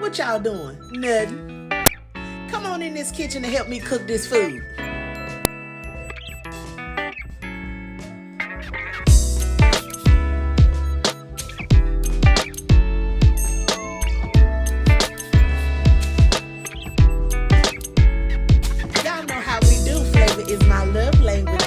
What y'all doing? Nothing. Come on in this kitchen to help me cook this food. Y'all know how we do. Flavor is my love language.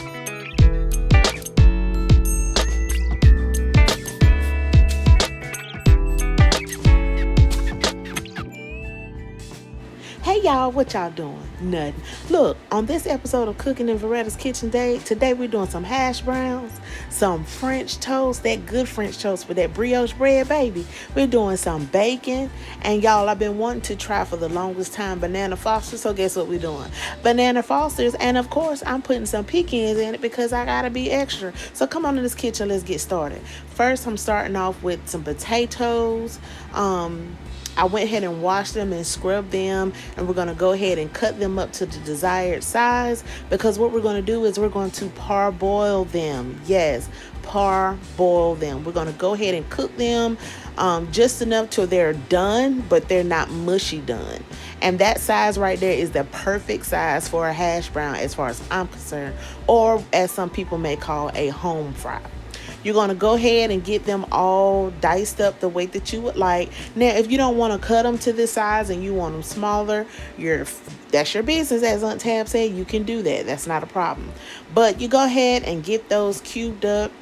Hey y'all, what y'all doing? Nothing. Look, on this episode of Cooking in Veretta's Kitchen today we're doing some hash browns, some French toast, that good French toast with that brioche bread, baby. We're doing some bacon, and y'all, I've been wanting to try for the longest time banana Fosters, so guess what we're doing? Banana Fosters, and of course, I'm putting some pecans in it because I gotta be extra. So come on in this kitchen, let's get started. First, I'm starting off with some potatoes. I went ahead and washed them and scrubbed them, and we're going to go ahead and cut them up to the desired size, because what we're going to do is we're going to parboil them. Yes, parboil them. We're going to go ahead and cook them just enough till they're done, but they're not mushy done. And that size right there is the perfect size for a hash brown as far as I'm concerned, or as some people may call a home fry. You're going to go ahead and get them all diced up the way that you would like. Now, if you don't want to cut them to this size and you want them smaller, that's your business. As Aunt Tab said, you can do that. That's not a problem. But you go ahead and get those cubed up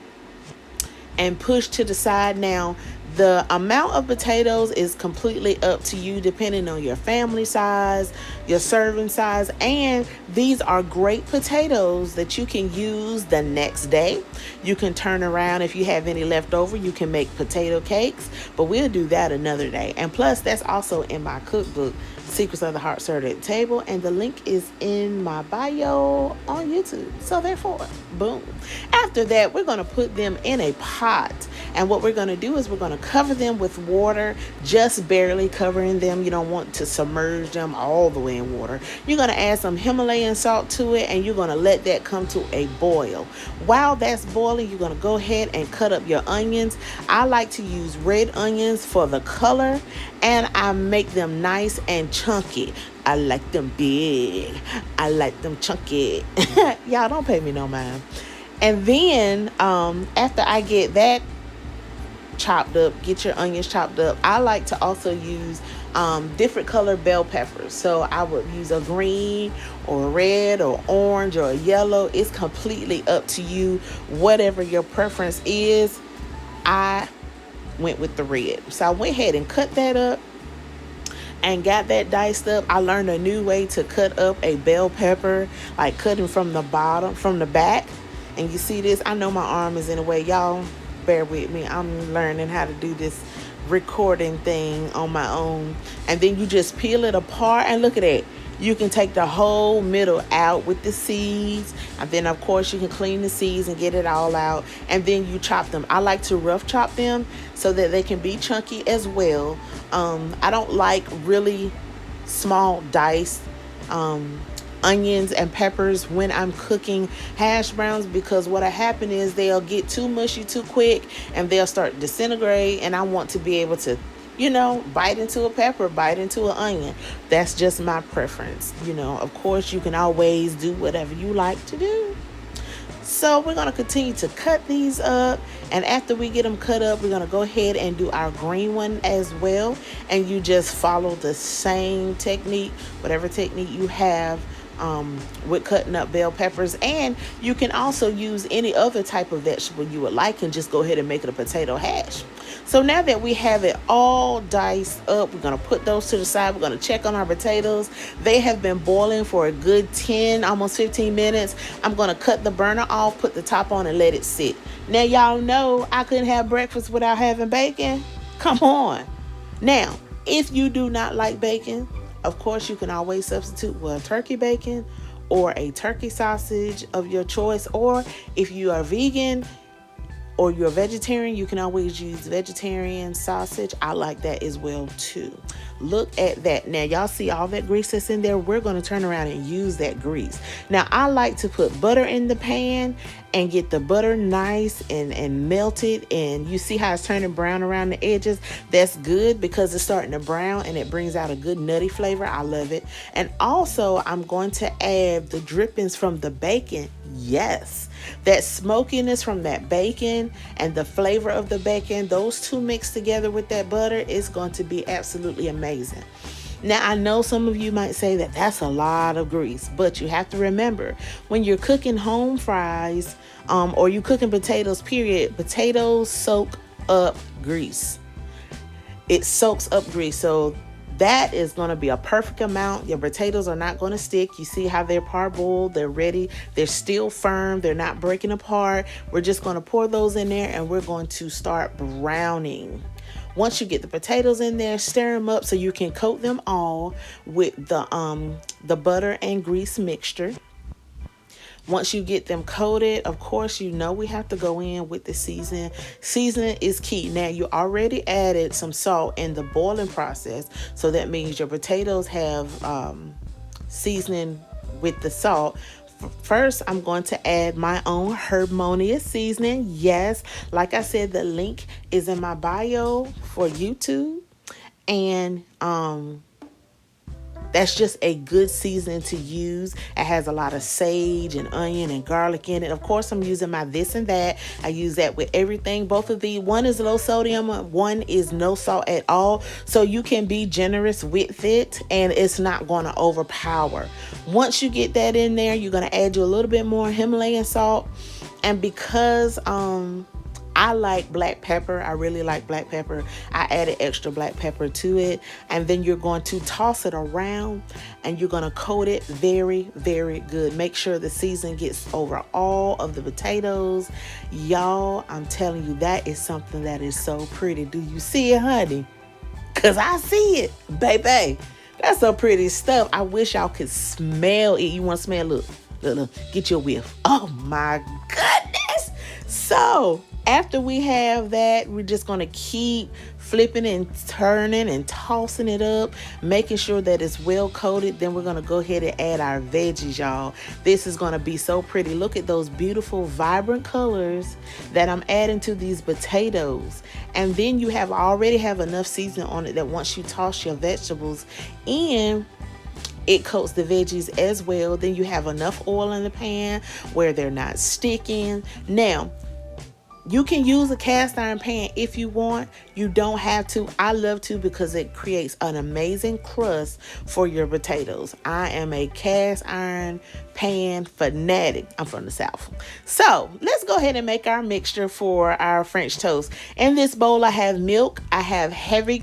and pushed to the side. Now, the amount of potatoes is completely up to you, depending on your family size, your serving size, and these are great potatoes that you can use the next day. You can turn around. If you have any left over, you can make potato cakes, but we'll do that another day. And plus, that's also in my cookbook, Secrets of the Heart Served at the Table, and the link is in my bio on YouTube. So therefore, boom. After that, we're going to put them in a pot, and what we're going to do is we're going to cover them with water, just barely covering them. You don't want to submerge them all the way in water. You're going to add some Himalayan salt to it, and you're going to let that come to a boil. While that's boiling, you're going to go ahead and cut up your onions. I like to use red onions for the color, and I make them nice and chunky. I like them big. I like them chunky. Y'all don't pay me no mind. And then after I get that chopped up, get your onions chopped up, I like to also use different color bell peppers. So I would use a green or a red or orange or a yellow. It's completely up to you. Whatever your preference is, I went with the red. So I went ahead and cut that up and got that diced up. I learned a new way to cut up a bell pepper, like cutting from the bottom, from the back. And you see this, I know my arm is in the way. Y'all bear with me. I'm learning how to do this recording thing on my own. And then you just peel it apart, and look at that. You can take the whole middle out with the seeds, and then of course you can clean the seeds and get it all out, and then you chop them. I like to rough chop them so that they can be chunky as well. I don't like really small diced onions and peppers when I'm cooking hash browns, because what'll happen is they'll get too mushy too quick and they'll start to disintegrate, and I want to be able to, bite into a pepper, bite into an onion. That's just my preference. Of course, you can always do whatever you like to do. So we're going to continue to cut these up. And after we get them cut up, we're going to go ahead and do our green one as well. And you just follow the same technique, whatever technique you have with cutting up bell peppers. And you can also use any other type of vegetable you would like and just go ahead and make it a potato hash. So now that we have it all diced up, we're going to put those to the side. We're going to check on our potatoes. They have been boiling for a good 10, almost 15 minutes. I'm going to cut the burner off, put the top on, and let it sit. Now, y'all know I couldn't have breakfast without having bacon. Come on. Now, if you do not like bacon, of course, you can always substitute with turkey bacon or a turkey sausage of your choice. Or if you are vegan, or you're a vegetarian, you can always use vegetarian sausage. I like that as well too. Look at that. Now y'all see all that grease that's in there. We're going to turn around and use that grease. Now I like to put butter in the pan and get the butter nice and melted, and you see how it's turning brown around the edges. That's good because it's starting to brown and it brings out a good nutty flavor. I love it. And also I'm going to add the drippings from the bacon. Yes, that smokiness from that bacon and the flavor of the bacon, those two mixed together with that butter is going to be absolutely amazing. Now, I know some of you might say that that's a lot of grease, but you have to remember when you're cooking home fries, or you cooking potatoes, period, potatoes soak up grease. It soaks up grease. So that is going to be a perfect amount. Your potatoes are not going to stick. You see how they're parboiled. They're ready. They're still firm. They're not breaking apart. We're just going to pour those in there and we're going to start browning. Once you get the potatoes in there, stir them up so you can coat them all with the butter and grease mixture. Once you get them coated, of course, you know we have to go in with the seasoning. Seasoning is key. Now, you already added some salt in the boiling process, so that means your potatoes have seasoning with the salt. First, I'm going to add my own Herbmonious seasoning. Yes, like I said, the link is in my bio for YouTube, and that's just a good seasoning to use. It has a lot of sage and onion and garlic in it. Of course, I'm using my this and that. I use that with everything. Both of these, one is low sodium, one is no salt at all. So you can be generous with it and it's not going to overpower. Once you get that in there, you're going to add you a little bit more Himalayan salt. And because I like black pepper. I really like black pepper. I added extra black pepper to it. And then you're going to toss it around and you're going to coat it very, very good. Make sure the seasoning gets over all of the potatoes. Y'all, I'm telling you, that is something that is so pretty. Do you see it, honey? Because I see it, baby. That's some pretty stuff. I wish y'all could smell it. You want to smell? Look, look, look. Get your whiff. Oh, my goodness. So after we have that, we're just going to keep flipping and turning and tossing it up, making sure that it's well coated. Then we're going to go ahead and add our veggies, y'all. This is going to be so pretty. Look at those beautiful, vibrant colors that I'm adding to these potatoes. And then you already have enough seasoning on it that once you toss your vegetables in, it coats the veggies as well. Then you have enough oil in the pan where they're not sticking. Now, you can use a cast iron pan if you want. You don't have to. I love to because it creates an amazing crust for your potatoes. I am a cast iron pan fanatic. I'm from the South. So let's go ahead and make our mixture for our French toast. In this bowl, I have milk. I have heavy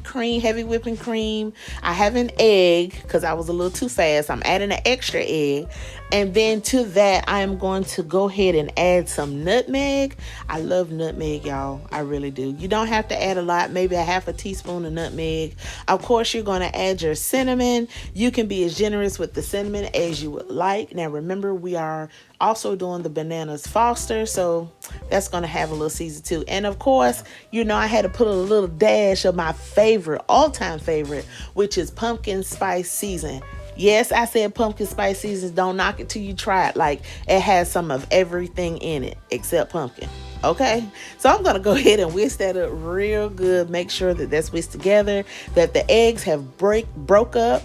whipping cream. I have an egg because I was a little too fast. I'm adding an extra egg. And then to that, I am going to go ahead and add some nutmeg. I love nutmeg, y'all. I really do. You don't have to add a lot, maybe a half a teaspoon of nutmeg. Of course, you're going to add your cinnamon. You can be as generous with the cinnamon as you would like. Now, remember, we are also doing the bananas Foster, so that's going to have a little season too. And of course, you know, I had to put a little dash of my favorite, all-time favorite, which is pumpkin spice season. Yes, I said pumpkin spice season. Don't knock it till you try it. Like, it has some of everything in it except pumpkin. Okay, so I'm going to go ahead and whisk that up real good. Make sure that that's whisked together, that the eggs have broke up,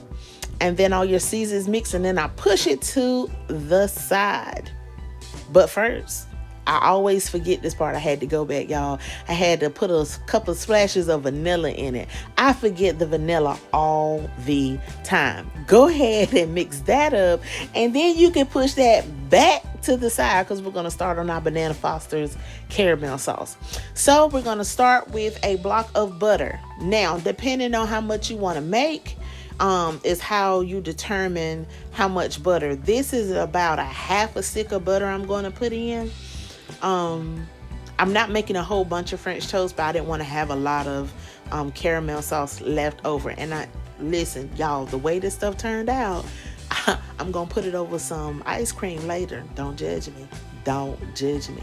and then all your seasons mix, and then I push it to the side. But first, I always forget this part. I had to go back, y'all. I had to put a couple of splashes of vanilla in it. I forget the vanilla all the time. Go ahead and mix that up, and then you can push that back to the side because we're going to start on our Banana Foster's caramel sauce. So we're going to start with a block of butter. Now, depending on how much you want to make, is how you determine how much butter. This is about a half a stick of butter I'm going to put in. I'm not making a whole bunch of French toast, but I didn't want to have a lot of caramel sauce left over. And listen, y'all, the way this stuff turned out, I'm going to put it over some ice cream later. Don't judge me. don't judge me.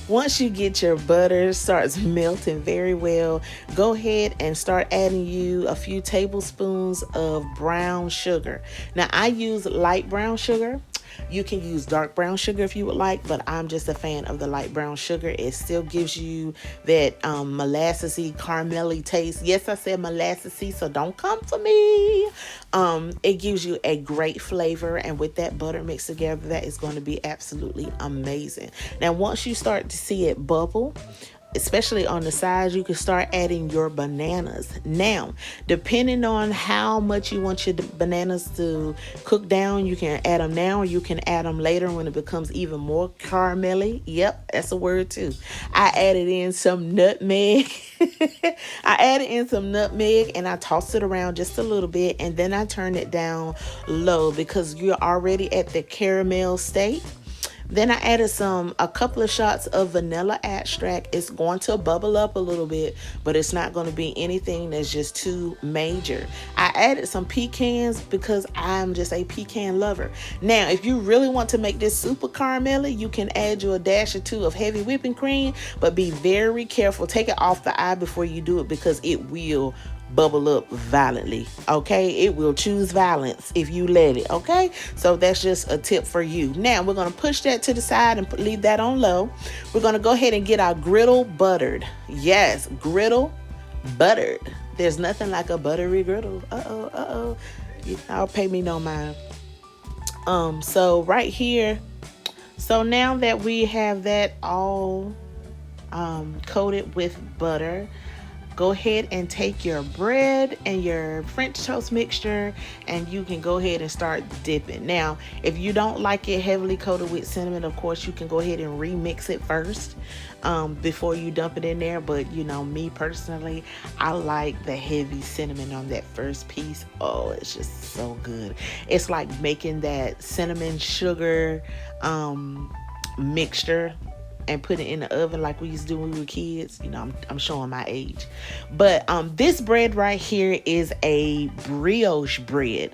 Once you get your butter starts melting very well, go ahead and start adding you a few tablespoons of brown sugar. Now I use light brown sugar. You can use dark brown sugar if you would like, but I'm just a fan of the light brown sugar. It still gives you that molassesy, caramelly taste. Yes, I said molassesy, so don't come for me. It gives you a great flavor, and with that butter mixed together, that is going to be absolutely amazing. Now, once you start to see it bubble, especially on the sides, you can start adding your bananas. Now, depending on how much you want your bananas to cook down, you can add them now or you can add them later when it becomes even more caramelly. Yep, that's a word too. I added in some nutmeg. I added in some nutmeg and I tossed it around just a little bit, and then I turned it down low because you're already at the caramel state. Then I added a couple of shots of vanilla extract. It's going to bubble up a little bit, but it's not going to be anything that's just too major. I added some pecans because I'm just a pecan lover. Now, if you really want to make this super caramelly, you can add you a dash or two of heavy whipping cream, but be very careful. Take it off the eye before you do it because it will bubble up violently. Okay, it will choose violence if you let it. Okay, so that's just a tip for you. Now we're going to push that to the side and leave that on low. We're going to go ahead and get our griddle buttered. Yes, griddle buttered. There's nothing like a buttery griddle. I'll pay me no mind. So right here, so now that we have that all coated with butter, go ahead and take your bread and your French toast mixture and you can go ahead and start dipping. Now, if you don't like it heavily coated with cinnamon, of course, you can go ahead and remix it first before you dump it in there. But, you know, me personally, I like the heavy cinnamon on that first piece. Oh, it's just so good. It's like making that cinnamon sugar mixture and put it in the oven like we used to do when we were kids. You know, I'm showing my age. But this bread right here is a brioche bread.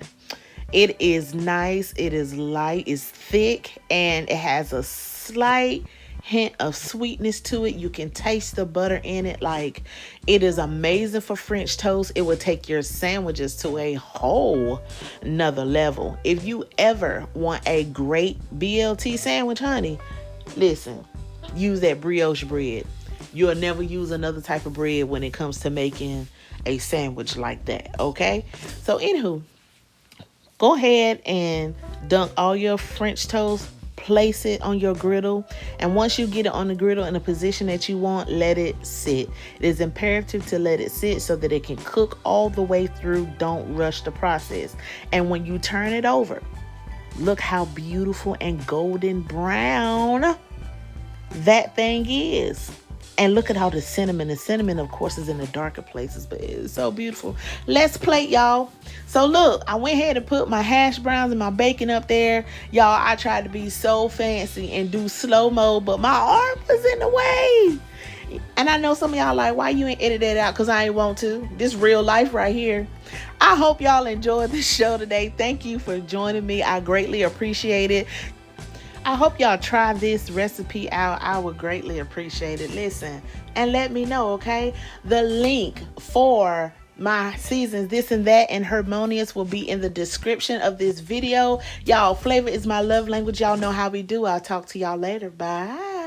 It is nice, it is light, it's thick, and it has a slight hint of sweetness to it. You can taste the butter in it. Like, it is amazing for French toast. It will take your sandwiches to a whole nother level. If you ever want a great BLT sandwich, honey, listen, use that brioche bread. You'll never use another type of bread when it comes to making a sandwich like that. Okay, so anywho, go ahead and dunk all your French toast, place it on your griddle, and once you get it on the griddle in a position that you want, let it sit. It is imperative to let it sit so that it can cook all the way through. Don't rush the process. And when you turn it over, look how beautiful and golden brown that thing is. And look at how the cinnamon, of course, is in the darker places, but it's so beautiful. Let's plate, y'all. So look, I went ahead and put my hash browns and my bacon up there. Y'all, I tried to be so fancy and do slow-mo, but my arm was in the way. And I know some of y'all like, why you ain't edit that out? Because I ain't want to. This real life right here. I hope y'all enjoyed the show today. Thank you for joining me. I greatly appreciate it. I hope y'all try this recipe out. I would greatly appreciate it. Listen, and let me know, okay? The link for my seasons, this and that, and Harmonious will be in the description of this video. Y'all, flavor is my love language. Y'all know how we do. I'll talk to y'all later. Bye.